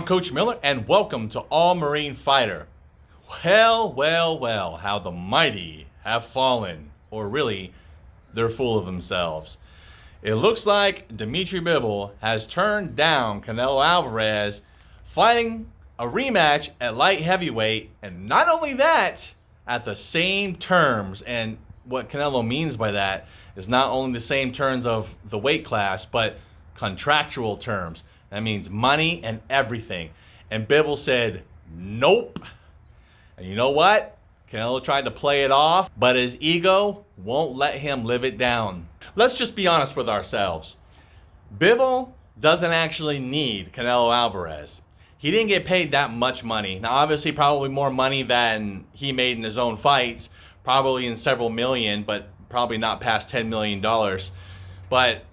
I'm Coach Miller, and welcome to All Marine Fighter. Well, how the mighty have fallen. Or really, they're full of themselves. It looks like Dmitry Bivol has turned down Canelo Alvarez fighting a rematch at light heavyweight, and not only that, at the same terms. And what Canelo means by that is not only the same terms of the weight class, but contractual terms. That means money and everything. And Bivol said, nope. And you know what? Canelo tried to play it off, but his ego won't let him live it down. Let's just be honest with ourselves. Bivol doesn't actually need Canelo Alvarez. He didn't get paid that much money. Now, obviously, probably more money than he made in his own fights. Probably in several million, but probably not past $10 million. But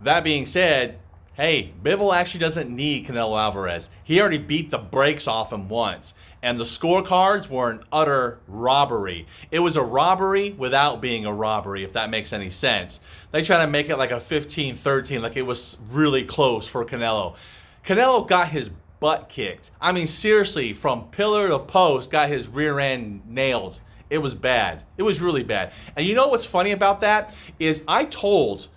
that being said, hey, Bivol actually doesn't need Canelo Alvarez. He already beat the brakes off him once. And the scorecards were an utter robbery. It was a robbery without being a robbery, if that makes any sense. They try to make it like a 15-13, like it was really close for Canelo. Canelo got his butt kicked. I mean, seriously, from pillar to post, got his rear end nailed. It was bad. It was really bad. And you know what's funny about that is I told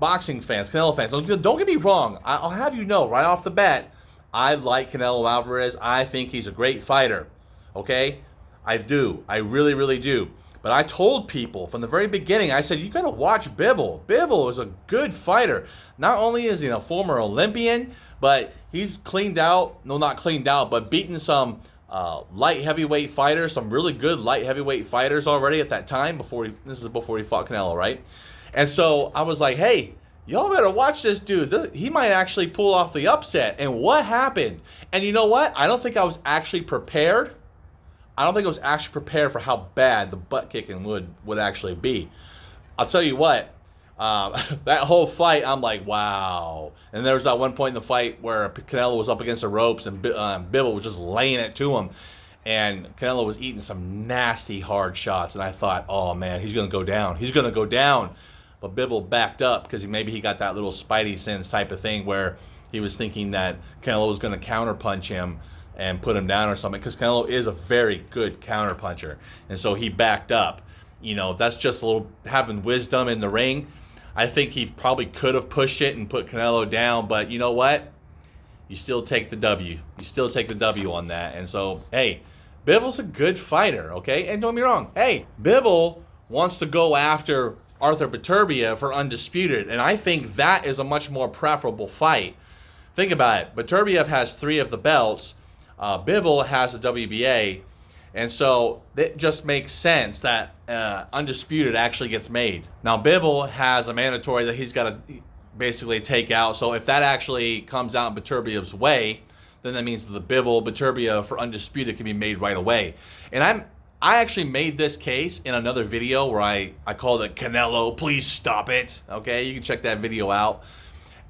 boxing fans, Canelo fans, don't get me wrong. I'll have you know right off the bat, I like Canelo Alvarez. I think he's a great fighter. Okay? I do. I really do. But I told people from the very beginning, I said, you got to watch Bivol. Bivol is a good fighter. Not only is he a former Olympian, but he's cleaned out, no, not cleaned out, but beaten some light heavyweight fighters, some really good light heavyweight fighters already at that time. This is before he fought Canelo, right? And so I was like, hey, y'all better watch this dude. He might actually pull off the upset. And what happened? And you know what? I don't think I was actually prepared. I don't think I was actually prepared for how bad the butt kicking would actually be. I'll tell you what. That whole fight, I'm like, wow. And there was that one point in the fight where Canelo was up against the ropes and Bivol was just laying it to him. And Canelo was eating some nasty hard shots. And I thought, oh, man, he's going to go down. He's going to go down. But Bivol backed up because maybe he got that little spidey sense type of thing where he was thinking that Canelo was going to counterpunch him and put him down or something, because Canelo is a very good counterpuncher. And so he backed up. You know, that's just a little having wisdom in the ring. I think he probably could have pushed it and put Canelo down, but you know what? You still take the W. You still take the W on that. And so, hey, Bivol's a good fighter, okay? And don't get me wrong. Hey, Bivol wants to go after Arthur Beterbiev for undisputed, and I think that is a much more preferable fight. Think about it. Beterbiev has 3 of the belts. Bivol has the WBA, and so it just makes sense that undisputed actually gets made. Now, Bivol has a mandatory that he's got to basically take out, so if that actually comes out in Beterbiev's way, then that means that the Beterbiev for undisputed can be made right away. And I actually made this case in another video where I called it Canelo, please stop it. Okay, you can check that video out.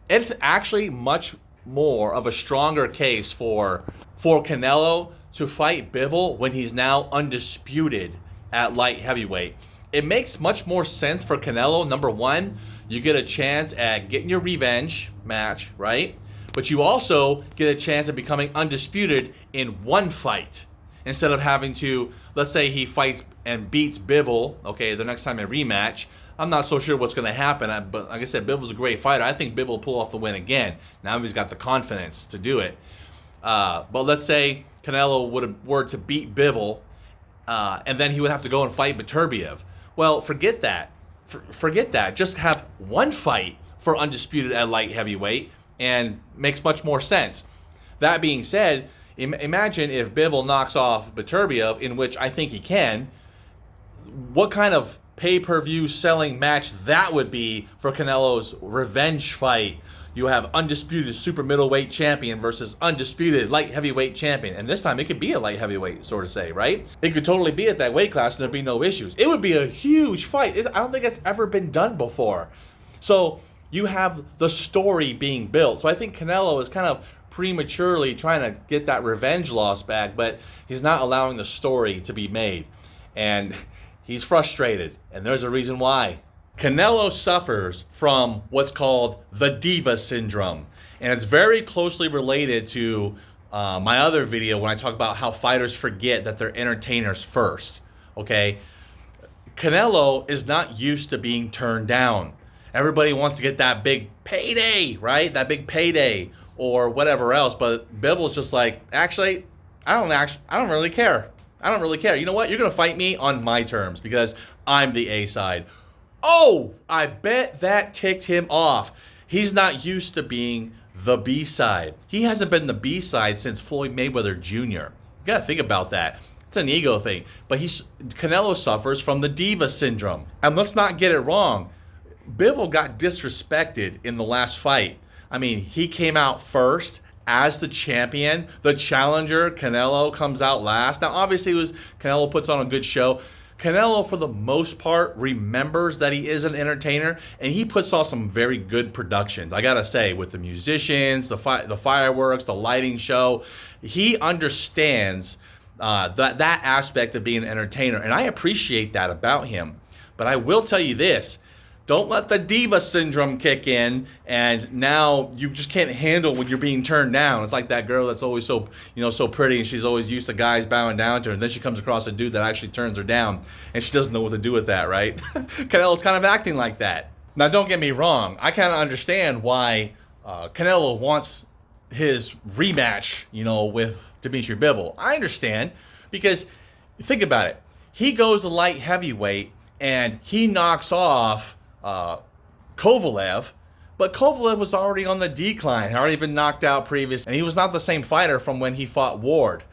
It's actually much more of a stronger case for Canelo to fight Bivol when he's now undisputed at light heavyweight. It makes much more sense for Canelo. Number one, you get a chance at getting your revenge match, right? But you also get a chance at becoming undisputed in one fight, instead of having to, let's say he fights and beats Bivol, okay, the next time in rematch. I'm not so sure what's going to happen, but like I said, Bivol's a great fighter. I think Bivol will pull off the win again. Now he's got the confidence to do it. But let's say Canelo were to beat Bivol, and then he would have to go and fight Beterbiev. Well, forget that. Forget that. Just have one fight for undisputed at light heavyweight, and makes much more sense. That being said, imagine if Bivol knocks off Beterbiev, in which I think he can, what kind of pay-per-view selling match that would be for Canelo's revenge fight. You have undisputed super middleweight champion versus undisputed light heavyweight champion. And this time it could be a light heavyweight, sort of say, right? It could totally be at that weight class and there'd be no issues. It would be a huge fight. I don't think it's ever been done before. So you have the story being built. So I think Canelo is kind of prematurely trying to get that revenge loss back, but he's not allowing the story to be made. And he's frustrated, and there's a reason why. Canelo suffers from what's called the diva syndrome, and it's very closely related to my other video when I talk about how fighters forget that they're entertainers first. Okay, Canelo is not used to being turned down. Everybody wants to get that big payday, right? That big payday or whatever else. But Bivol's just like, actually, I don't really care. I don't really care. You know what? You're gonna fight me on my terms because I'm the A side. Oh, I bet that ticked him off. He's not used to being the B side. He hasn't been the B side since Floyd Mayweather Jr. You gotta think about that. It's an ego thing. But Canelo suffers from the diva syndrome. And let's not get it wrong. Bivol got disrespected in the last fight. I mean, he came out first as the champion. The challenger, Canelo, comes out last. Now, obviously, Canelo puts on a good show. Canelo, for the most part, remembers that he is an entertainer, and he puts on some very good productions. I gotta say, with the musicians, the fireworks, the lighting show, he understands that aspect of being an entertainer, and I appreciate that about him. But I will tell you this. Don't let the diva syndrome kick in, and now you just can't handle when you're being turned down. It's like that girl that's always so pretty, and she's always used to guys bowing down to her, and then she comes across a dude that actually turns her down, and she doesn't know what to do with that, right? Canelo's kind of acting like that. Now, don't get me wrong. I kind of understand why Canelo wants his rematch, with Dmitry Bivol. I understand, because think about it. He goes to light heavyweight, and he knocks off Kovalev, but Kovalev was already on the decline, had already been knocked out previous, and he was not the same fighter from when he fought Ward.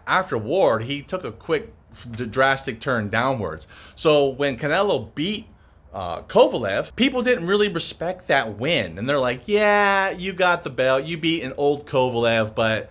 After Ward, he took a quick, drastic turn downwards. So when Canelo beat Kovalev, people didn't really respect that win, and they're like, yeah, you got the belt, you beat an old Kovalev, but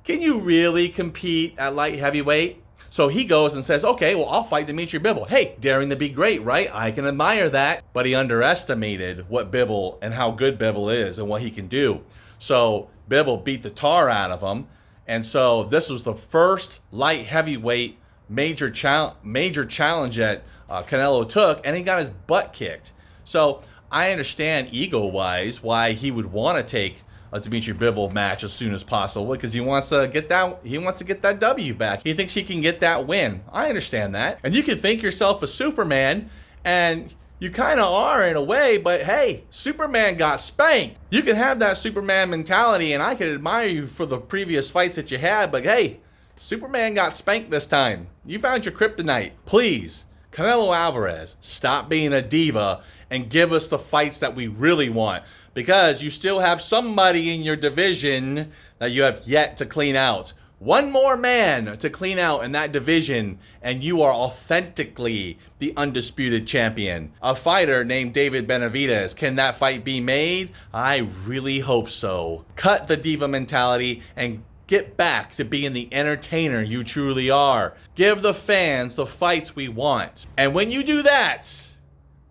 can you really compete at light heavyweight? So he goes and says, okay, well, I'll fight Dmitry Bivol. Hey, daring to be great, right? I can admire that. But he underestimated what Bivol and how good Bivol is and what he can do. So Bivol beat the tar out of him. And so this was the first light heavyweight major challenge that Canelo took, and he got his butt kicked. So I understand ego-wise why he would want to take a Dmitry Bivol match as soon as possible, because he wants to get that W back. He thinks he can get that win. I understand that. And you can think yourself a Superman, and you kind of are in a way, but hey, Superman got spanked. You can have that Superman mentality, and I can admire you for the previous fights that you had, but hey, Superman got spanked this time. You found your kryptonite. Please, Canelo Alvarez, stop being a diva and give us the fights that we really want. Because you still have somebody in your division that you have yet to clean out. One more man to clean out in that division, and you are authentically the undisputed champion. A fighter named David Benavidez. Can that fight be made? I really hope so. Cut the diva mentality and get back to being the entertainer you truly are. Give the fans the fights we want. And when you do that,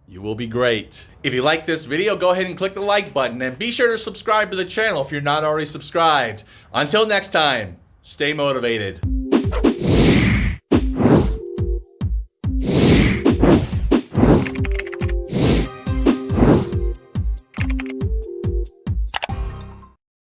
you will be great. If you like this video, go ahead and click the like button, and be sure to subscribe to the channel if you're not already subscribed. Until next time, stay motivated.